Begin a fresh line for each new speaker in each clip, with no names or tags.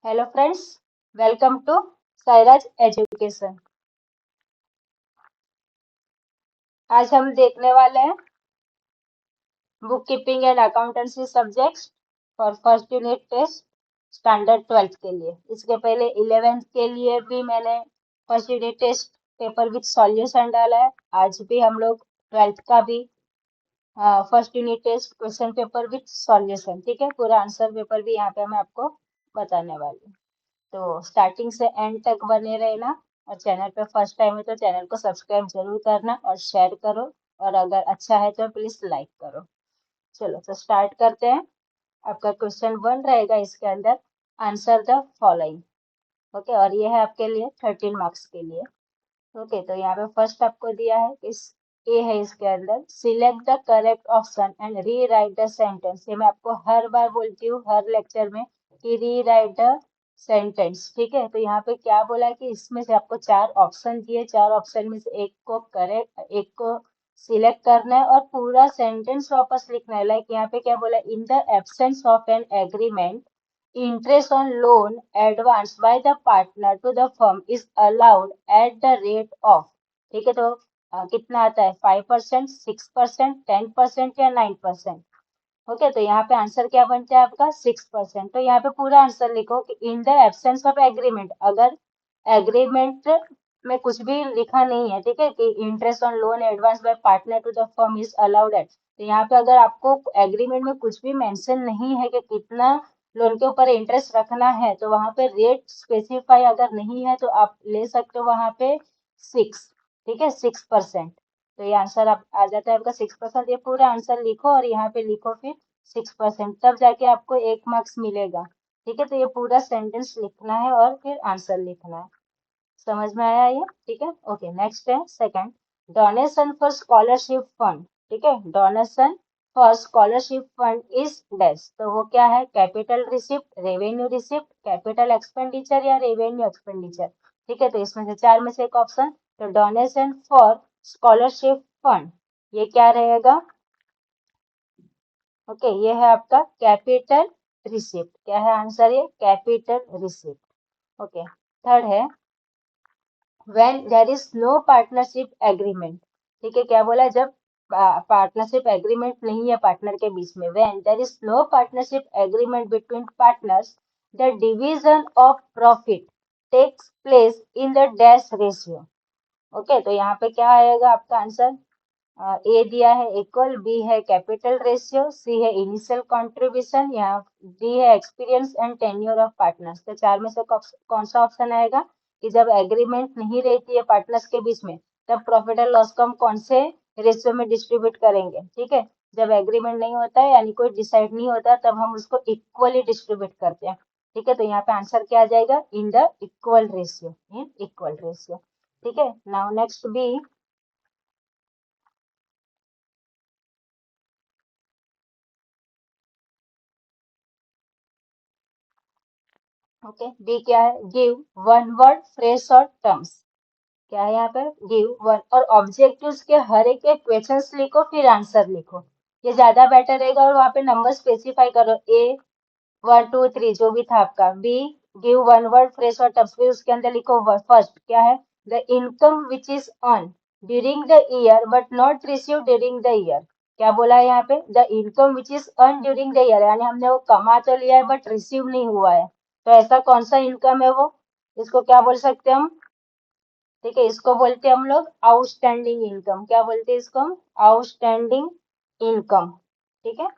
Hello friends, welcome to Sairaj education. आज हम देखने वाले हैं bookkeeping and accountancy subjects for first unit test standard 12th के लिए। इसके पहले 11th के लिए भी मैंने first unit test paper with solution डाला है। आज भी हम लोग 12th का भी first unit test question paper with solution, ठीक है। पूरा आंसर पेपर भी यहाँ पे मैं आपको बताने वाली हूँ। तो स्टार्टिंग से एंड तक बने रहना। और चैनल पे फर्स्ट टाइम है तो चैनल को सब्सक्राइब जरूर करना और शेयर करो। और अगर अच्छा है तो प्लीज लाइक करो। चलो तो स्टार्ट करते हैं। आपका क्वेश्चन 1 रहेगा इसके अंदर, आंसर द फॉलोइंग। ओके, और ये है आपके लिए 13 मार्क्स के लिए। ओके, तो यहाँ पे फर्स्ट आपको दिया है इस ए है, इसके अंदर select the correct option and re right the sentence. ये मैं आपको हर बार बोलती हूँ हर लेक्चर में कि री राइट द सेंटेंस, ठीक है। तो यहाँ पे क्या बोला कि इसमें से आपको 4 ऑप्शन दिए, 4 ऑप्शन में से एक को करेक्ट, एक को सिलेक्ट करना है और पूरा सेंटेंस वापस लिखना है। लाइक यहाँ पे क्या बोला, इन the absence of an agreement interest on loan advanced by the partner to the firm is allowed at the rate of, ठीक है। तो कितना आता है, 5%, 6%, 10% या 9%। ओके, तो यहाँ पे आंसर क्या बनता है आपका 6%। तो यहाँ पे पूरा आंसर लिखो कि in the absence of agreement, अगर एग्रीमेंट में कुछ भी लिखा नहीं है, ठीक है, कि interest on loan advance by partner to the firm is allowed at. तो यहाँ पे अगर आपको एग्रीमेंट में कुछ भी मेंशन नहीं है कि कितना लोन के ऊपर इंटरेस्ट रखना है, तो वहां पे रेट स्पेसिफाई अगर नहीं है तो आप ले सकते हो वहां पे 6, ठीक है, 6%। तो ये आंसर आप आ जाता है आपका 6%। ये पूरा आंसर लिखो और यहाँ पे लिखो फिर 6%, तब जाके आपको 1 मार्क्स मिलेगा, ठीक है। तो ये पूरा सेंटेंस लिखना है और फिर आंसर लिखना है। समझ में आया ये, ठीक है। ओके, नेक्स्ट है second, donation for scholarship fund, ठीक है। Donation for scholarship fund is dash, तो वो क्या है, capital receipt, revenue receipt, capital expenditure या रेवेन्यू एक्सपेंडिचर, ठीक है। तो इसमें से 4 में से एक ऑप्शन, तो डोनेशन फॉर स्कॉलरशिप फंड ये क्या रहेगा। ओके, ये है आपका कैपिटल रिसिप्ट। क्या है आंसर, ये कैपिटल रिसिप्ट। ओके, थर्ड है when there is no partnership agreement, ठीक है। क्या बोला, जब पार्टनरशिप एग्रीमेंट नहीं है पार्टनर के बीच में, when there is no partnership agreement between partners the division of profit takes place in the dash ratio। Okay, तो यहाँ पे क्या आएगा आपका आंसर, ए दिया है इक्वल, बी है कैपिटल रेशियो, सी है इनिशियल कंट्रीब्यूशन, यहाँ डी है experience and tenure of partners. तो 4 में से कौन सा ऑप्शन आएगा कि जब एग्रीमेंट नहीं रहती है पार्टनर्स के बीच में तब प्रॉफिट एंड लॉस को हम कौन से रेशियो में डिस्ट्रीब्यूट करेंगे, ठीक है। जब एग्रीमेंट नहीं होता है यानी कोई डिसाइड नहीं होता तब हम उसको इक्वली डिस्ट्रीब्यूट करते हैं, ठीक है। तो यहाँ पे आंसर क्या आ जाएगा, in the equal ratio, in equal ratio, ठीक है। Now next B. Okay, B क्या है, गिव वन वर्ड फ्रेज और टर्म्स। क्या है यहाँ पे, गिव वन, और ऑब्जेक्टिव्स के हर एक के क्वेश्चंस लिखो फिर आंसर लिखो, ये ज्यादा बेटर रहेगा। और वहाँ पे नंबर स्पेसिफाई करो, ए 1 2 3 जो भी था आपका, B give one word phrase और टर्म्स, फिर उसके अंदर लिखो फर्स्ट क्या है, the income which is earn during the year but not receive during the year. क्या बोला है यहाँ पे, the income which is earn during the year, यानी हमने वो कमा तो लिया है बट रिसीव नहीं हुआ है। तो ऐसा कौन सा इनकम है वो, इसको क्या बोल सकते हैं हम, ठीक है, इसको बोलते हैं हम लोग आउटस्टैंडिंग इनकम। क्या बोलते हैं इसको हम, आउटस्टैंडिंग इनकम, ठीक है,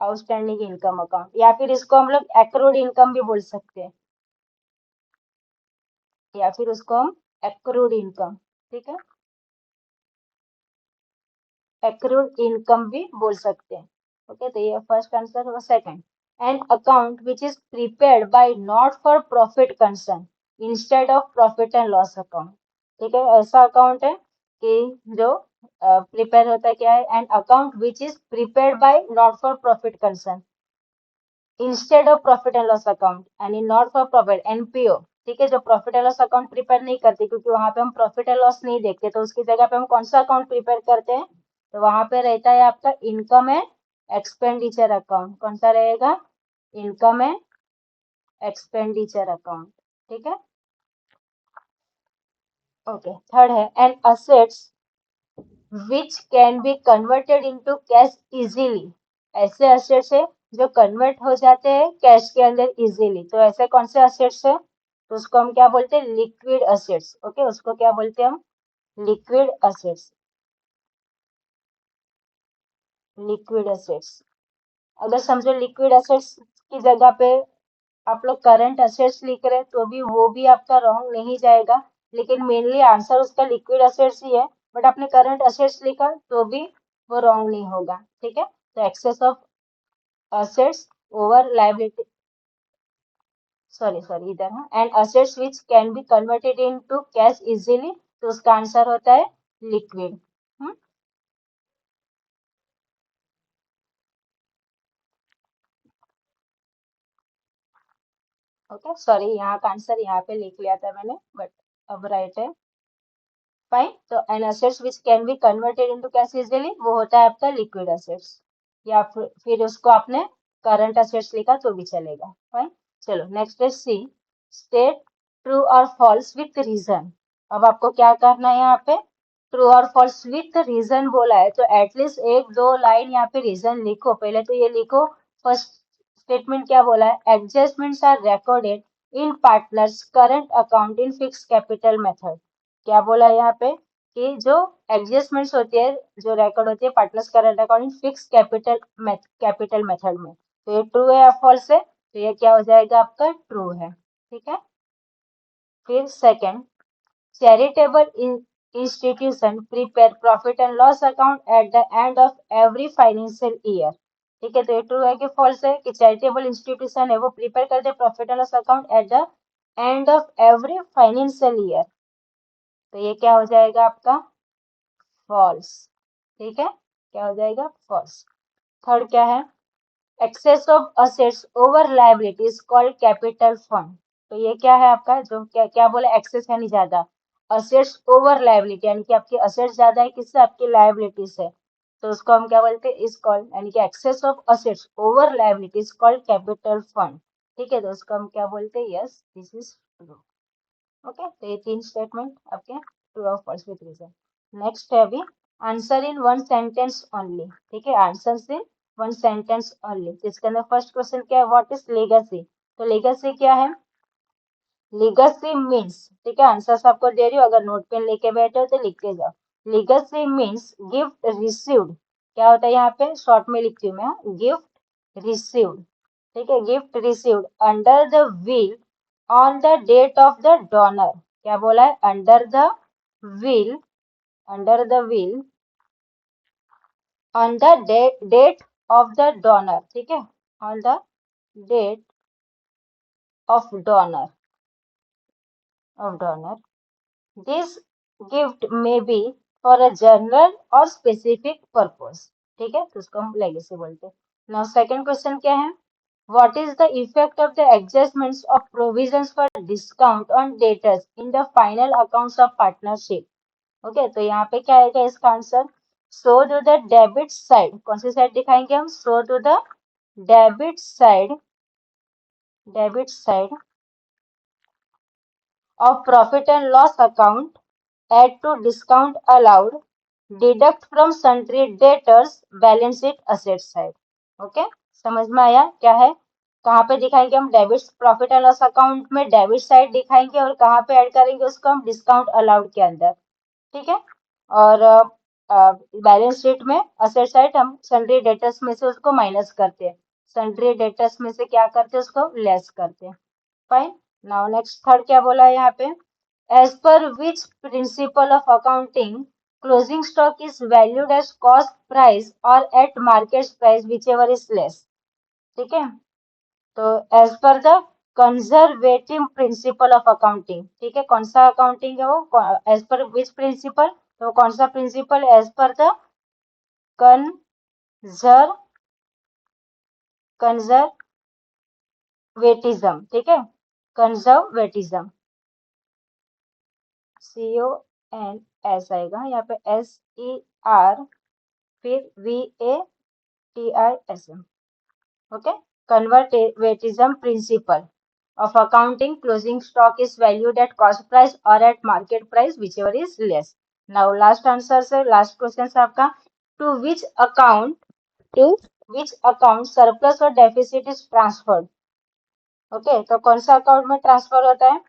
आउटस्टैंडिंग इनकम अकाउंट, या फिर इसको हम लोग एक्रूड इनकम भी बोल सकते हैं, या फिर उसको हम एक्रूड इनकम, ठीक है, एक्रूड इनकम भी बोल सकते हैं। ओके, तो ये फर्स्ट आंसर होगा। Second, an account which is prepared by not for profit concern instead of profit and loss account, ठीक है। ऐसा अकाउंट है कि जो प्रिपेयर होता है, क्या है, an account which is prepared by not for profit concern instead of profit and loss account यानी नॉट फॉर प्रॉफिट, एनपीओ, ठीक है। जो profit and loss account prepare नहीं करते क्योंकि वहां पे हम प्रॉफिट एंड लॉस नहीं देखते, तो उसकी जगह पे हम कौन सा अकाउंट प्रिपेयर करते हैं, तो वहां पे रहता है आपका इनकम एंड एक्सपेंडिचर अकाउंट। कौन सा रहेगा, इनकम एंड एक्सपेंडिचर अकाउंट, ठीक है। ओके, थर्ड है an assets which can be converted into cash easily. ऐसे असेट्स है जो कन्वर्ट हो जाते हैं कैश के अंदर इजीली। तो ऐसे कौन से असेट्स है? तो उसको हम क्या बोलते हैं? Liquid assets. ओके, उसको क्या बोलते हैं हम? Liquid assets. Liquid assets. अगर समझो लिक्विड असेट्स की जगह पे आप लोग करंट असेट्स लिख रहे हैं तो भी वो भी आपका रॉन्ग नहीं जाएगा, लेकिन मेनली आंसर उसका लिक्विड असेट्स ही है। बट आपने करंट असेट्स लिखा तो भी वो रॉन्ग नहीं होगा, ठीक है। तो excess of assets over liability, sorry sorry इधर है, and assets which can be converted into cash easily, तो उसका आंसर होता है लिक्विड। ओके, सॉरी यहाँ का आंसर यहाँ पे लिख लिया था मैंने, बट अब राइट है। फाइन, तो an assets which can be converted into cash easily वो होता है आपका लिक्विड असेट्स, या फिर उसको आपने करंट असेट्स लिखा तो भी चलेगा। फाइन, चलो नेक्स्ट है सी, स्टेट ट्रू और फॉल्स विथ रीजन। अब आपको क्या करना है यहाँ पे? ट्रू और फॉल्स विथ रीजन बोला है तो एटलीस्ट एक दो लाइन यहाँ पे रीजन लिखो। पहले तो ये लिखो, फर्स्ट स्टेटमेंट क्या बोला है? Adjustments are recorded in partners current account in fix capital method. क्या बोला है यहाँ पे? कि जो एडजस्टमेंट्स होती है, जो रिकॉर्ड होती है partners current account fix capital method में, तो ये ट्रू है या फॉल्स है? तो ये क्या हो जाएगा आपका? ट्रू है, ठीक है। फिर second, charitable institution prepare profit and loss account at the end of every financial year. ठीक है, तो ये ट्रू है कि फॉल्स है कि चैरिटेबल इंस्टीट्यूशन है वो प्रिपेयर करते हैं profit and loss account at the end of every financial year? तो ये क्या हो जाएगा आपका? फॉल्स, ठीक है। क्या हो जाएगा? फॉल्स। थर्ड क्या है? Excess of assets over liabilities called capital fund. तो ये क्या है आपका? जो क्या क्या बोला? एक्सेस यानी ज्यादा, असेट्स ओवर लायबिलिटी यानी कि आपकी असेट्स ज्यादा है किससे? आपकी लायबिलिटी से। तो उसको हम क्या बोलते हैं? इज कॉल्ड, यानी कि excess of assets over liabilities called capital fund. ठीक है, तो उसको हम क्या बोलते हैं? Yes, this is true. Okay, तो ये तीन स्टेटमेंट आपके ट्रू और फॉल्स विद रीजन। नेक्स्ट है अभी answer in one sentence only. ठीक है, answer in one sentence only. तो इसके अंदर फर्स्ट क्वेश्चन क्या है? What is legacy? तो लेगेसी क्या है? लीगेसी मीन्स, ठीक है, आंसर आपको दे रही हूँ, अगर नोट पेन लेके बैठे हो तो लिख के जाओ। Legacy means gift received. क्या होता है यहाँ पे? शॉर्ट में लिखती हूँ मैं, गिफ्ट रिसीव्ड। ठीक है, gift received under the will on the date of the donor. क्या बोला है? Under the will, under the will on the date of the donor. ठीक है, on the date of donor, of donor. This gift में be for a general और specific purpose. ठीक है, तो उसको हम लेगेसी बोलते हैं। नाउ सेकंड क्वेश्चन क्या है? What is the effect of the adjustments of provisions for discount on debtors in the final accounts of partnership? Okay, तो यहाँ पे क्या आएगा इसका answer? Show to the debit side. कौन सी साइड दिखाएंगे हम? Show to the debit side, debit side of profit and loss account, add to discount allowed, deduct from sundry debtors, balance sheet asset side. Okay, समझ में आया क्या है? कहाँ पे दिखाएंगे हम? Debit profit and loss account में डेबिट साइड दिखाएंगे, और कहाँ पे ऐड करेंगे उसको? हम डिस्काउंट अलाउड के अंदर। ठीक है, और बैलेंस शीट में असेट साइड हम सन्ड्री डेटर्स में से उसको माइनस करते हैं, सन्ड्री डेटर्स में से क्या करते हैं? उसको लेस करते हैं। फाइन, नाउ नेक्स्ट थर्ड क्या बोला है यहाँ पे? As per which principle of accounting closing stock is valued as cost price और at market price whichever is less. ठीक है, तो as per the conservative principle of accounting. ठीक है, कौन सा अकाउंटिंग है वो? As per which principal? तो कौन सा प्रिंसिपल? एज पर द कंजर कंजर्वेटिज्म। ठीक है, कंजर्वेटिज्म, CONS आएगा यहाँ पे, SER फिर VATISM। Okay, conservatism principle. of accounting, closing stock is valued at cost price or at market price, whichever is less. Now last answer से last question है आपका, to which account to which account surplus or deficit is transferred. Okay तो कौन सा account में transfer होता है?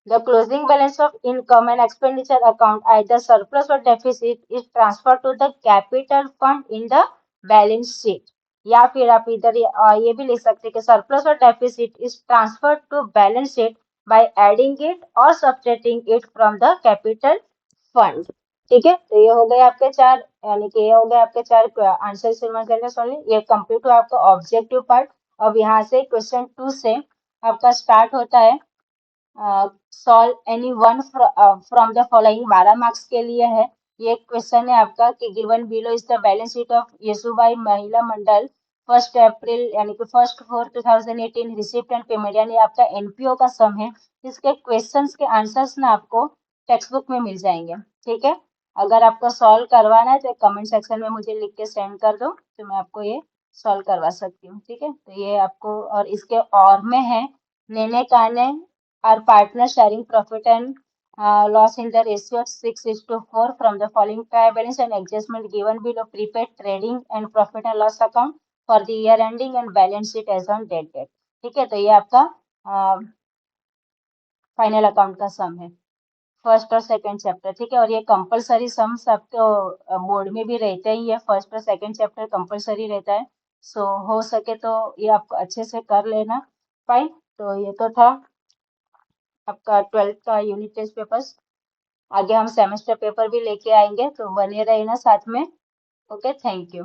The closing balance of income and expenditure account, either surplus or deficit, is transferred to the capital fund in the balance sheet. या फिर आप इधर ये भी लिख सकते हैं कि surplus or deficit is transferred to balance sheet by adding it or subtracting it from the capital fund. ठीक है, तो ये हो गए आपके चार, यानी कि ये हो गए आपके चार आंसर सिमल्टेनियस। ये कंप्लीट हुआ आपका ऑब्जेक्टिव पार्ट। अब यहाँ से क्वेश्चन 2 से आपका स्टार्ट होता है solve any one from the following. 12 marks के लिए है ये क्वेश्चन है आपका कि given below is the balance sheet of Yesubai महिला मंडल 1 अप्रैल यानी कि 1/4/2018 रिसिप्ट एंड पेमेंट, यानी आपका एनपीओ का सम है। इसके क्वेश्चंस के आंसर्स ना आपको टेक्स्ट बुक में मिल जाएंगे। ठीक है, अगर आपको सॉल्व करवाना है तो कमेंट सेक्शन में मुझे लिख के सेंड कर दो, तो मैं आपको ये सॉल्व करवा सकती हूँ। ठीक है, तो ये आपको, और इसके और में है नेने काने our partner sharing profit and loss in the ratio of 6:4 from the following trial balance and adjustment given below: prepaid trading and profit and loss account for the year ending and balance sheet as on date date। ठीक है, तो ये आपका final account का सम है, first और second chapter. ठीक है, और ये कंपलसरी सम्स आपको बोर्ड में भी रहते ही है, फर्स्ट और सेकंड चैप्टर कंपलसरी रहता है। सो हो सके तो ये आपको अच्छे से कर लेना। फाइन, तो ये तो था आपका 12th का यूनिट टेस्ट पेपर्स। आगे हम सेमेस्टर पेपर भी लेके आएंगे, तो बने रहना साथ में। Okay, thank you.